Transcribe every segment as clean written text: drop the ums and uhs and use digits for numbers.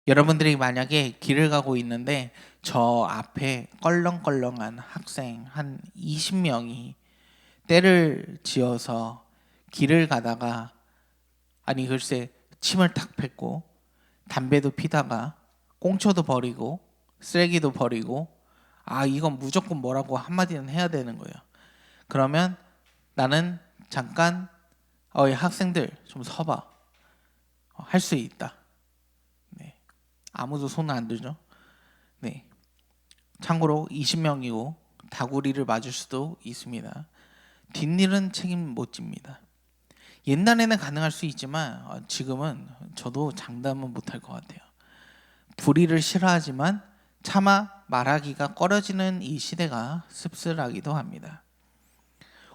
여러분들이 만약에 길을 가고 있는데 저 앞에 껄렁껄렁한 학생 한 20명이 때를 지어서 길을 가다가 아니 글쎄 침을 탁 뱉고 담배도 피다가 꽁초도 버리고 쓰레기도 버리고 이건 무조건 뭐라고 한마디는 해야 되는 거예요. 그러면 나는 잠깐 이 학생들 좀 서봐. 할 수 있다. 네. 아무도 손을 안 들죠. 네. 참고로 20명이고 다구리를 맞을 수도 있습니다. 뒷일은 책임 못 집니다. 옛날에는 가능할 수 있지만 지금은 저도 장담은 못할 것 같아요. 불의를 싫어하지만 차마 말하기가 꺼려지는 이 시대가 씁쓸하기도 합니다.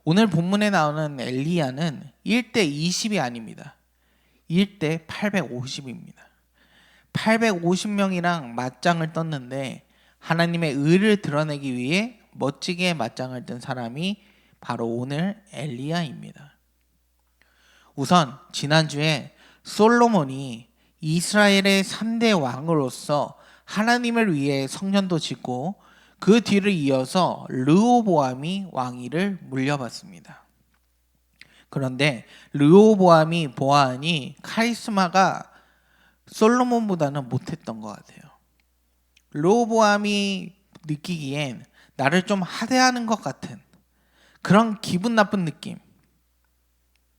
오늘 본문에 나오는 엘리야는 1대 20이 아닙니다. 1대 850입니다. 850명이랑 맞짱을 떴는데 하나님의 의를 드러내기 위해 멋지게 맞짱을 뜬 사람이 바로 오늘 엘리야입니다. 우선 지난주에 솔로몬이 이스라엘의 3대 왕으로서 하나님을 위해 성전도 짓고 그 뒤를 이어서 르호보암이 왕위를 물려받습니다. 그런데 르호보암이 보아하니 카리스마가 솔로몬보다는 못했던 것 같아요. 르호보암이 느끼기엔 나를 좀 하대하는 것 같은 그런 기분 나쁜 느낌.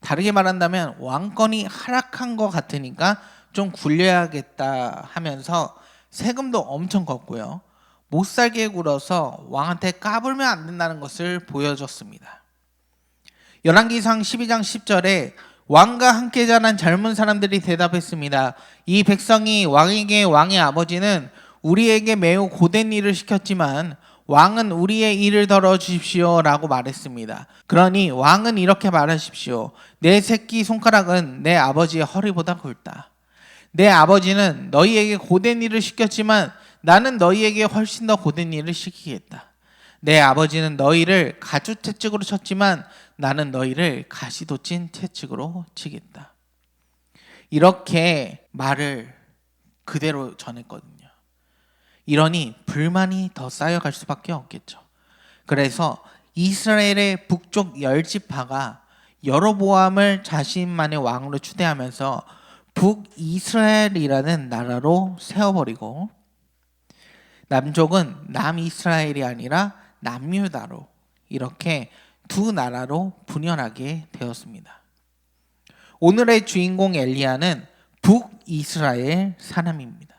다르게 말한다면 왕권이 하락한 것 같으니까 좀 굴려야겠다 하면서 세금도 엄청 걷고요. 못 살게 굴어서 왕한테 까불면 안 된다는 것을 보여줬습니다. 열왕기상 12장 10절에 왕과 함께 자란 젊은 사람들이 대답했습니다. 이 백성이 왕에게 왕의 아버지는 우리에게 매우 고된 일을 시켰지만 왕은 우리의 일을 덜어 주십시오 라고 말했습니다. 그러니 왕은 이렇게 말하십시오. 내 새끼 손가락은 내 아버지의 허리보다 굵다. 내 아버지는 너희에게 고된 일을 시켰지만 나는 너희에게 훨씬 더 고된 일을 시키겠다. 내 아버지는 너희를 가주 채찍으로 쳤지만 나는 너희를 가시돋친 채찍으로 치겠다. 이렇게 말을 그대로 전했거든요. 이러니 불만이 더 쌓여갈 수밖에 없겠죠. 그래서 이스라엘의 북쪽 10지파가 여로보암을 자신만의 왕으로 추대하면서 북이스라엘이라는 나라로 세워버리고 남쪽은 남이스라엘이 아니라 남유다로 이렇게 두 나라로 분열하게 되었습니다. 오늘의 주인공 엘리야는 북이스라엘 사람입니다.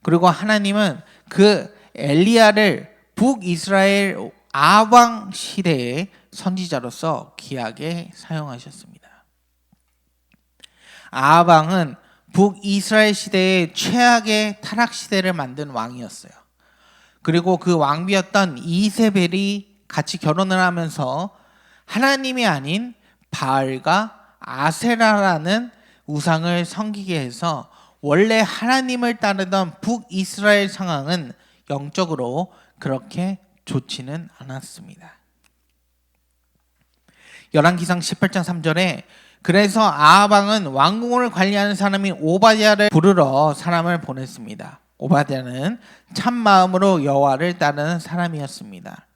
그리고 하나님은 그 엘리야를 북이스라엘 아왕 시대의 선지자로서 귀하게 사용하셨습니다. 아왕은 북이스라엘 시대의 최악의 타락 시대를 만든 왕이었어요. 그리고 그 왕비였던 이세벨이 같이 결혼을 하면서 하나님이 아닌 바알과 아세라라는 우상을 섬기게 해서 원래 하나님을 따르던 북이스라엘 상황은 영적으로 그렇게 좋지는 않았습니다. 열왕기상 18장 3절에 그래서 아합왕은 왕궁을 관리하는 사람이 오바댜를 부르러 사람을 보냈습니다. 오바댜는 참 마음으로 여호와를 따르는 사람이었습니다.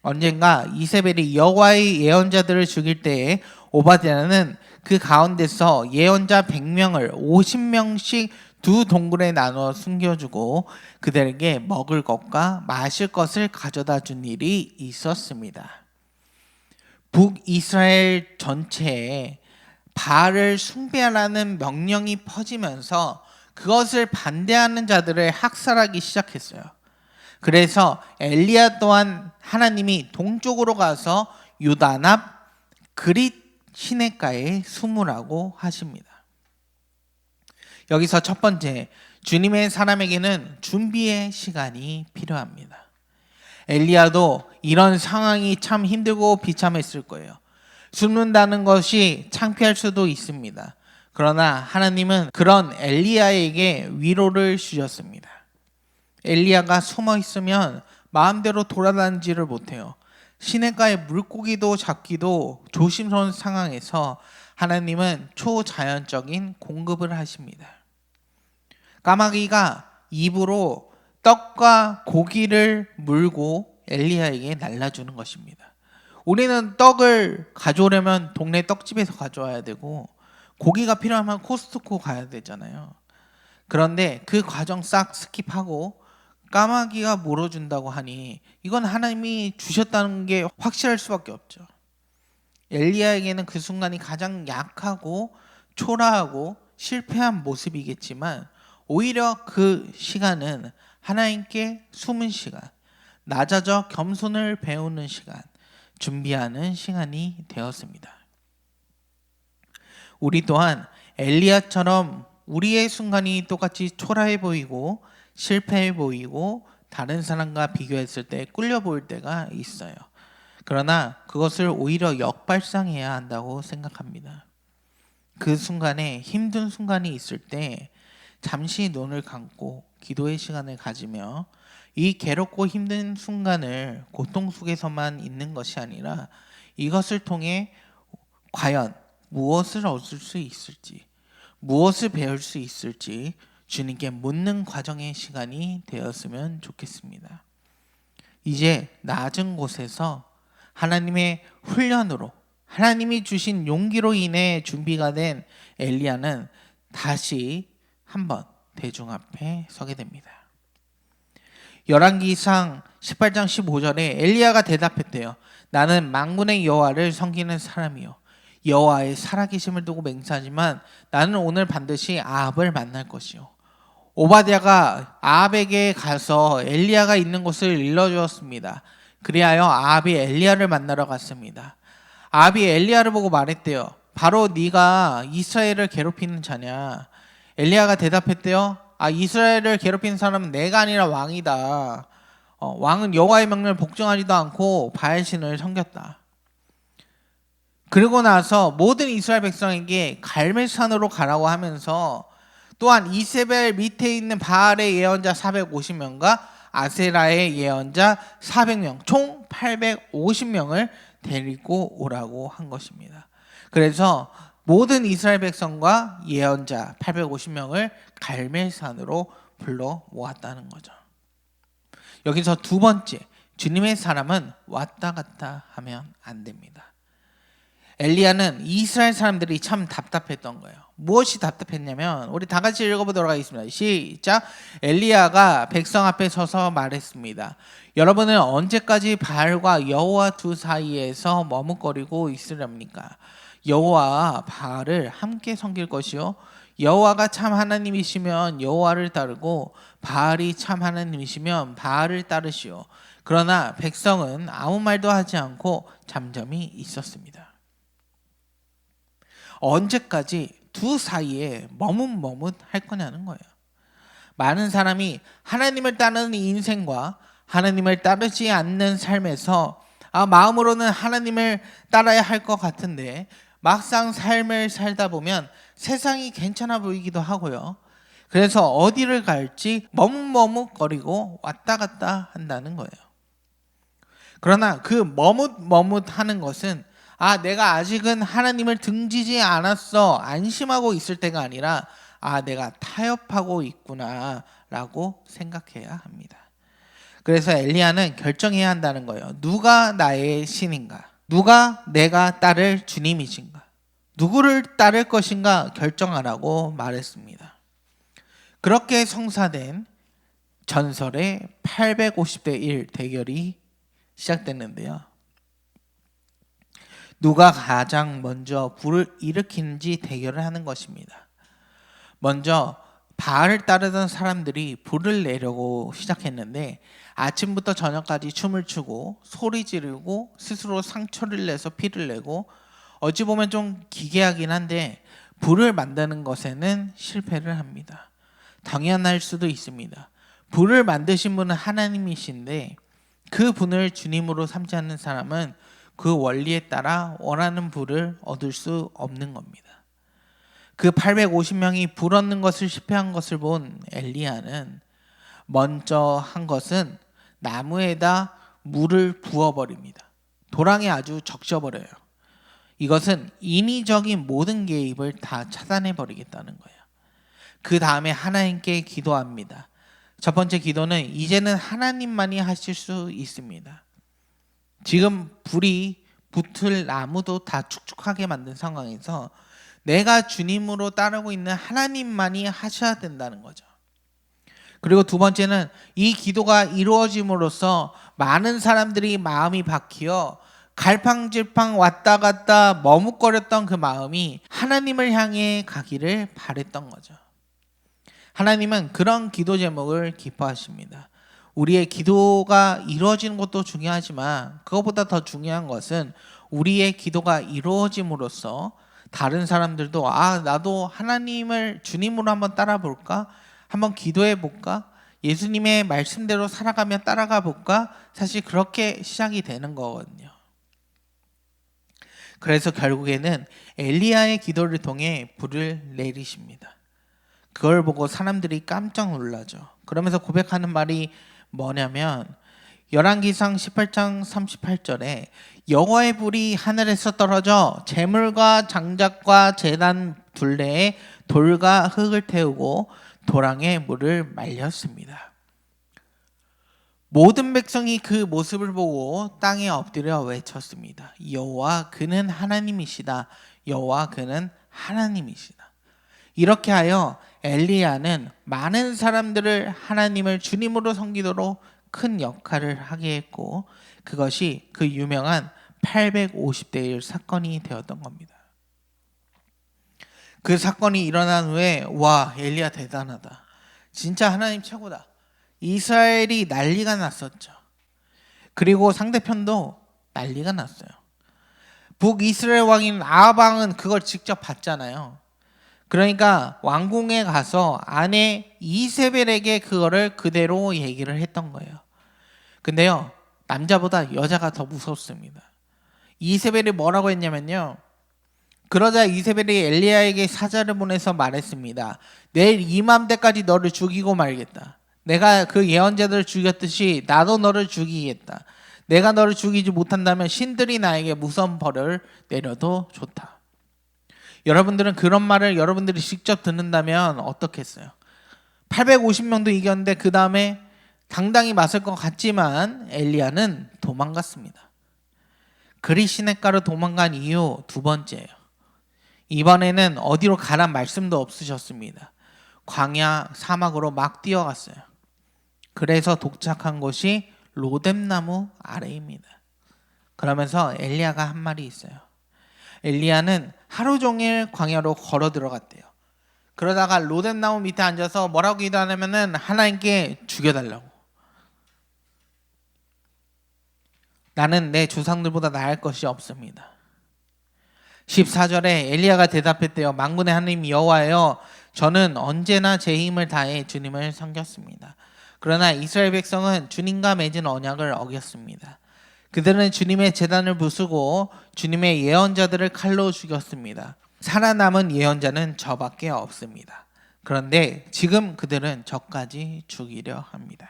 언젠가 이세벨이 여호와의 예언자들을 죽일 때에 오바댜는 그 가운데서 예언자 100명을 50명씩 두 동굴에 나눠 숨겨주고 그들에게 먹을 것과 마실 것을 가져다 준 일이 있었습니다. 북이스라엘 전체에 바알을 숭배하라는 명령이 퍼지면서 그것을 반대하는 자들을 학살하기 시작했어요. 그래서 엘리야 또한 하나님이 동쪽으로 가서 요단 앞 그릿 시냇가에 숨으라고 하십니다. 여기서 첫 번째, 주님의 사람에게는 준비의 시간이 필요합니다. 엘리야도 이런 상황이 참 힘들고 비참했을 거예요. 숨는다는 것이 창피할 수도 있습니다. 그러나 하나님은 그런 엘리야에게 위로를 주셨습니다. 엘리야가 숨어 있으면 마음대로 돌아다니지를 못해요. 시냇가의 물고기도 잡기도 조심스러운 상황에서 하나님은 초자연적인 공급을 하십니다. 까마귀가 입으로 떡과 고기를 물고 엘리야에게 날라주는 것입니다. 우리는 떡을 가져오려면 동네 떡집에서 가져와야 되고 고기가 필요하면 코스트코 가야 되잖아요. 그런데 그 과정 싹 스킵하고 까마귀가 물어준다고 하니 이건 하나님이 주셨다는 게 확실할 수밖에 없죠. 엘리야에게는 그 순간이 가장 약하고 초라하고 실패한 모습이겠지만 오히려 그 시간은 하나님께 숨은 시간, 낮아져 겸손을 배우는 시간, 준비하는 시간이 되었습니다. 우리 또한 엘리야처럼 우리의 순간이 똑같이 초라해 보이고 실패해 보이고 다른 사람과 비교했을 때 꿀려 보일 때가 있어요. 그러나 그것을 오히려 역발상해야 한다고 생각합니다. 그 순간에 힘든 순간이 있을 때 잠시 눈을 감고 기도의 시간을 가지며 이 괴롭고 힘든 순간을 고통 속에서만 있는 것이 아니라 이것을 통해 과연 무엇을 얻을 수 있을지, 무엇을 배울 수 있을지 주님께 묻는 과정의 시간이 되었으면 좋겠습니다. 이제 낮은 곳에서 하나님의 훈련으로 하나님이 주신 용기로 인해 준비가 된 엘리야는 다시 한번 대중 앞에 서게 됩니다. 열왕기상 18장 15절에 엘리야가 대답했대요. 나는 만군의 여호와를 섬기는 사람이요 여호와의 살아계심을 두고 맹세하지만 나는 오늘 반드시 아합을 만날 것이요. 오바댜가 아합에게 가서 엘리야가 있는 곳을 일러주었습니다. 그리하여 아합이 엘리야를 만나러 갔습니다. 아합이 엘리야를 보고 말했대요. 바로 네가 이스라엘을 괴롭히는 자냐? 엘리야가 대답했대요. 이스라엘을 괴롭히는 사람은 내가 아니라 왕이다. 왕은 여호와의 명령을 복종하지도 않고 바알신을 섬겼다. 그러고 나서 모든 이스라엘 백성에게 갈멜산으로 가라고 하면서 또한 이세벨 밑에 있는 바알의 예언자 450명과 아세라의 예언자 400명 총 850명을 데리고 오라고 한 것입니다. 그래서 모든 이스라엘 백성과 예언자 850명을 갈멜산으로 불러 모았다는 거죠. 여기서 두 번째, 주님의 사람은 왔다 갔다 하면 안 됩니다. 엘리야는 이스라엘 사람들이 참 답답했던 거예요. 무엇이 답답했냐면 우리 다 같이 읽어보도록 하겠습니다. 시작. 엘리야가 백성 앞에 서서 말했습니다. 여러분은 언제까지 바알과 여호와 두 사이에서 머뭇거리고 있으렵니까? 여호와와 바알을 함께 섬길 것이요 여호와가 참 하나님이시면 여호와를 따르고 바알이 참 하나님이시면 바알을 따르시오. 그러나 백성은 아무 말도 하지 않고 잠잠히 있었습니다. 언제까지 두 사이에 머뭇머뭇 할 거냐는 거예요. 많은 사람이 하나님을 따르는 인생과 하나님을 따르지 않는 삶에서 마음으로는 하나님을 따라야 할 것 같은데 막상 삶을 살다 보면 세상이 괜찮아 보이기도 하고요. 그래서 어디를 갈지 머뭇머뭇거리고 왔다 갔다 한다는 거예요. 그러나 그 머뭇머뭇하는 것은 내가 아직은 하나님을 등지지 않았어 안심하고 있을 때가 아니라 내가 타협하고 있구나 라고 생각해야 합니다. 그래서 엘리야는 결정해야 한다는 거예요. 누가 나의 신인가? 누가 내가 따를 주님이신가? 누구를 따를 것인가 결정하라고 말했습니다. 그렇게 성사된 전설의 850대 1 대결이 시작됐는데요. 누가 가장 먼저 불을 일으키는지 대결을 하는 것입니다. 먼저 바알을 따르던 사람들이 불을 내려고 시작했는데 아침부터 저녁까지 춤을 추고 소리 지르고 스스로 상처를 내서 피를 내고 어찌 보면 좀 기괴하긴 한데 불을 만드는 것에는 실패를 합니다. 당연할 수도 있습니다. 불을 만드신 분은 하나님이신데 그 분을 주님으로 삼지 않는 사람은 그 원리에 따라 원하는 불을 얻을 수 없는 겁니다. 그 850명이 불 얻는 것을 실패한 것을 본 엘리야는 먼저 한 것은 나무에다 물을 부어버립니다. 도랑에 아주 적셔버려요. 이것은 인위적인 모든 개입을 다 차단해버리겠다는 거예요. 그 다음에 하나님께 기도합니다. 첫 번째 기도는 이제는 하나님만이 하실 수 있습니다. 지금 불이 붙을 나무도 다 축축하게 만든 상황에서 내가 주님으로 따르고 있는 하나님만이 하셔야 된다는 거죠. 그리고 두 번째는 이 기도가 이루어짐으로써 많은 사람들이 마음이 바뀌어 갈팡질팡 왔다 갔다 머뭇거렸던 그 마음이 하나님을 향해 가기를 바랬던 거죠. 하나님은 그런 기도 제목을 기뻐하십니다. 우리의 기도가 이루어지는 것도 중요하지만 그것보다 더 중요한 것은 우리의 기도가 이루어짐으로써 다른 사람들도 나도 하나님을 주님으로 한번 따라 볼까? 한번 기도해 볼까? 예수님의 말씀대로 살아가며 따라가 볼까? 사실 그렇게 시작이 되는 거거든요. 그래서 결국에는 엘리야의 기도를 통해 불을 내리십니다. 그걸 보고 사람들이 깜짝 놀라죠. 그러면서 고백하는 말이 뭐냐면 열왕기상 18장 38절에 여호와의 불이 하늘에서 떨어져 제물과 장작과 제단 둘레에 돌과 흙을 태우고 도랑에 물을 말렸습니다. 모든 백성이 그 모습을 보고 땅에 엎드려 외쳤습니다. 여호와 그는 하나님이시다. 여호와 그는 하나님이시다. 이렇게 하여 엘리야는 많은 사람들을 하나님을 주님으로 섬기도록 큰 역할을 하게 했고 그것이 그 유명한 850대 1 사건이 되었던 겁니다. 그 사건이 일어난 후에 와 엘리야 대단하다. 진짜 하나님 최고다. 이스라엘이 난리가 났었죠. 그리고 상대편도 난리가 났어요. 북이스라엘 왕인 아합 왕은 그걸 직접 봤잖아요. 그러니까 왕궁에 가서 아내 이세벨에게 그거를 그대로 얘기를 했던 거예요. 근데요, 남자보다 여자가 더 무섭습니다. 이세벨이 뭐라고 했냐면요. 그러자 이세벨이 엘리야에게 사자를 보내서 말했습니다. 내일 이맘때까지 너를 죽이고 말겠다. 내가 그 예언자들을 죽였듯이 나도 너를 죽이겠다. 내가 너를 죽이지 못한다면 신들이 나에게 무서운 벌을 내려도 좋다. 여러분들은 그런 말을 여러분들이 직접 듣는다면 어떻겠어요? 850명도 이겼는데 그 다음에 당당히 맞설 것 같지만 엘리야는 도망갔습니다. 그리 시냇가로 도망간 이유 두 번째예요. 이번에는 어디로 가란 말씀도 없으셨습니다. 광야 사막으로 막 뛰어갔어요. 그래서 도착한 곳이 로뎀나무 아래입니다. 그러면서 엘리야가 한 말이 있어요. 엘리야는 하루 종일 광야로 걸어 들어갔대요. 그러다가 로뎀나무 밑에 앉아서 뭐라고 기도하냐면은 하나님께 죽여달라고. 나는 내 조상들보다 나을 것이 없습니다. 14절에 엘리야가 대답했대요. 만군의 하나님 여호와여, 저는 언제나 제 힘을 다해 주님을 섬겼습니다. 그러나 이스라엘 백성은 주님과 맺은 언약을 어겼습니다. 그들은 주님의 제단을 부수고 주님의 예언자들을 칼로 죽였습니다. 살아남은 예언자는 저밖에 없습니다. 그런데 지금 그들은 저까지 죽이려 합니다.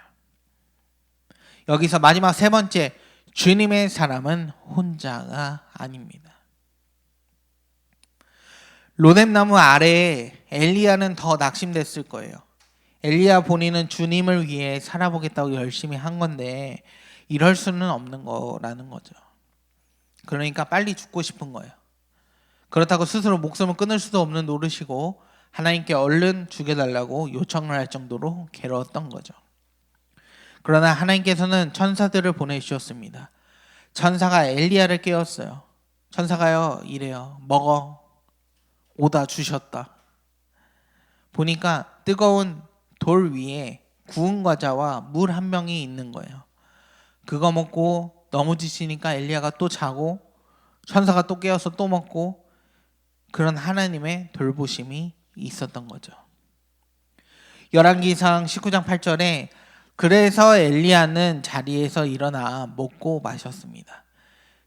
여기서 마지막 세 번째, 주님의 사람은 혼자가 아닙니다. 로뎀나무 아래에 엘리야는 더 낙심됐을 거예요. 엘리야 본인은 주님을 위해 살아보겠다고 열심히 한 건데 이럴 수는 없는 거라는 거죠. 그러니까 빨리 죽고 싶은 거예요. 그렇다고 스스로 목숨을 끊을 수도 없는 노릇이고 하나님께 얼른 죽여달라고 요청을 할 정도로 괴로웠던 거죠. 그러나 하나님께서는 천사들을 보내주셨습니다. 천사가 엘리야를 깨웠어요. 천사가요 이래요. 먹어. 오다 주셨다. 보니까 뜨거운 돌 위에 구운 과자와 물 한 병이 있는 거예요. 그거 먹고 너무 지치니까 엘리야가 또 자고 천사가 또 깨워서 또 먹고 그런 하나님의 돌보심이 있었던 거죠. 열왕기상 19장 8절에 그래서 엘리야는 자리에서 일어나 먹고 마셨습니다.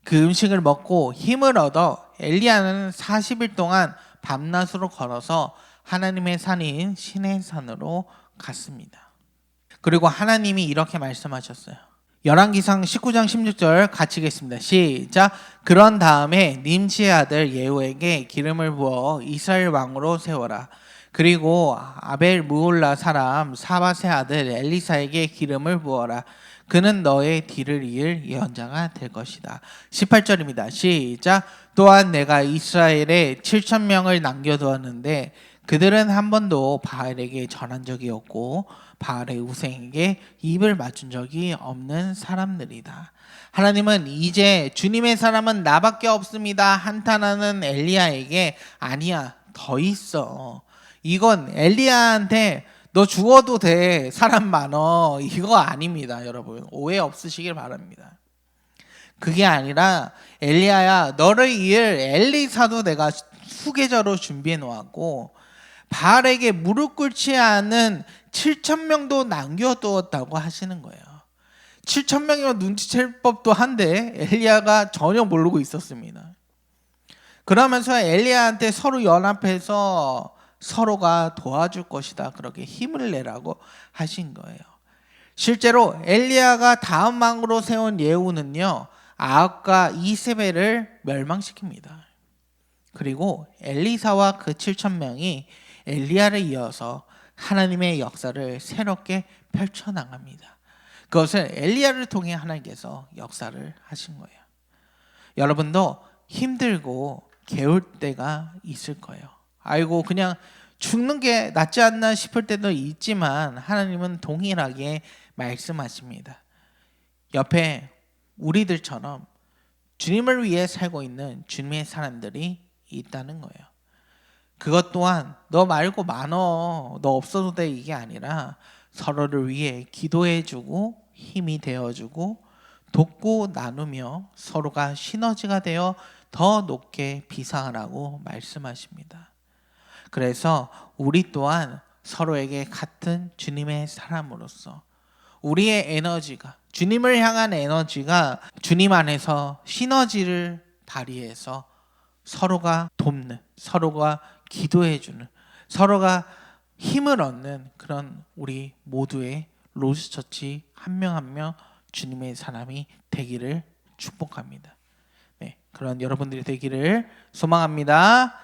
그 음식을 먹고 힘을 얻어 엘리야는 40일 동안 밤낮으로 걸어서 하나님의 산인 시내산으로 갔습니다. 그리고 하나님이 이렇게 말씀하셨어요. 열왕기상 19장 16절 같이 읽겠습니다. 시작. 그런 다음에 님시의 아들 예후에게 기름을 부어 이스라엘 왕으로 세워라. 그리고 아벨 무올라 사람 사밧의 아들 엘리사에게 기름을 부어라. 그는 너의 뒤를 이을 예언자가 될 것이다. 18절입니다. 시작. 또한 내가 이스라엘에 7,000명을 남겨두었는데 그들은 한 번도 바알에게 전한 적이 없고 바알의 우상에게 입을 맞춘 적이 없는 사람들이다. 하나님은 이제 주님의 사람은 나밖에 없습니다 한탄하는 엘리야에게 아니야, 더 있어. 이건 엘리야한테 너 죽어도 돼, 사람 많어, 이거 아닙니다. 여러분 오해 없으시길 바랍니다. 그게 아니라 엘리야야, 너를 이을 엘리사도 내가 후계자로 준비해 놓았고 바알에게 무릎 꿇지 않은 7,000명도 남겨두었다고 하시는 거예요. 7,000명이면 눈치챌 법도 한데 엘리야가 전혀 모르고 있었습니다. 그러면서 엘리야한테 서로 연합해서 서로가 도와줄 것이다, 그렇게 힘을 내라고 하신 거예요. 실제로 엘리야가 다음 왕으로 세운 예후는요, 아합과 이세벨을 멸망시킵니다. 그리고 엘리사와 그 7,000명이 엘리야를 이어서 하나님의 역사를 새롭게 펼쳐나갑니다. 그것을 엘리야를 통해 하나님께서 역사를 하신 거예요. 여러분도 힘들고 개울 때가 있을 거예요. 아이고 그냥 죽는 게 낫지 않나 싶을 때도 있지만 하나님은 동일하게 말씀하십니다. 옆에 우리들처럼 주님을 위해 살고 있는 주님의 사람들이 있다는 거예요. 그것 또한 너 말고 많어, 너 없어도 돼, 이게 아니라 서로를 위해 기도해주고 힘이 되어주고 돕고 나누며 서로가 시너지가 되어 더 높게 비상하라고 말씀하십니다. 그래서 우리 또한 서로에게 같은 주님의 사람으로서 우리의 에너지가, 주님을 향한 에너지가 주님 안에서 시너지를 발휘해서 서로가 돕는, 서로가 기도해주는, 서로가 힘을 얻는 그런 우리 모두의 로스처치 한 명 한 명 주님의 사람이 되기를 축복합니다. 네, 그런 여러분들이 되기를 소망합니다.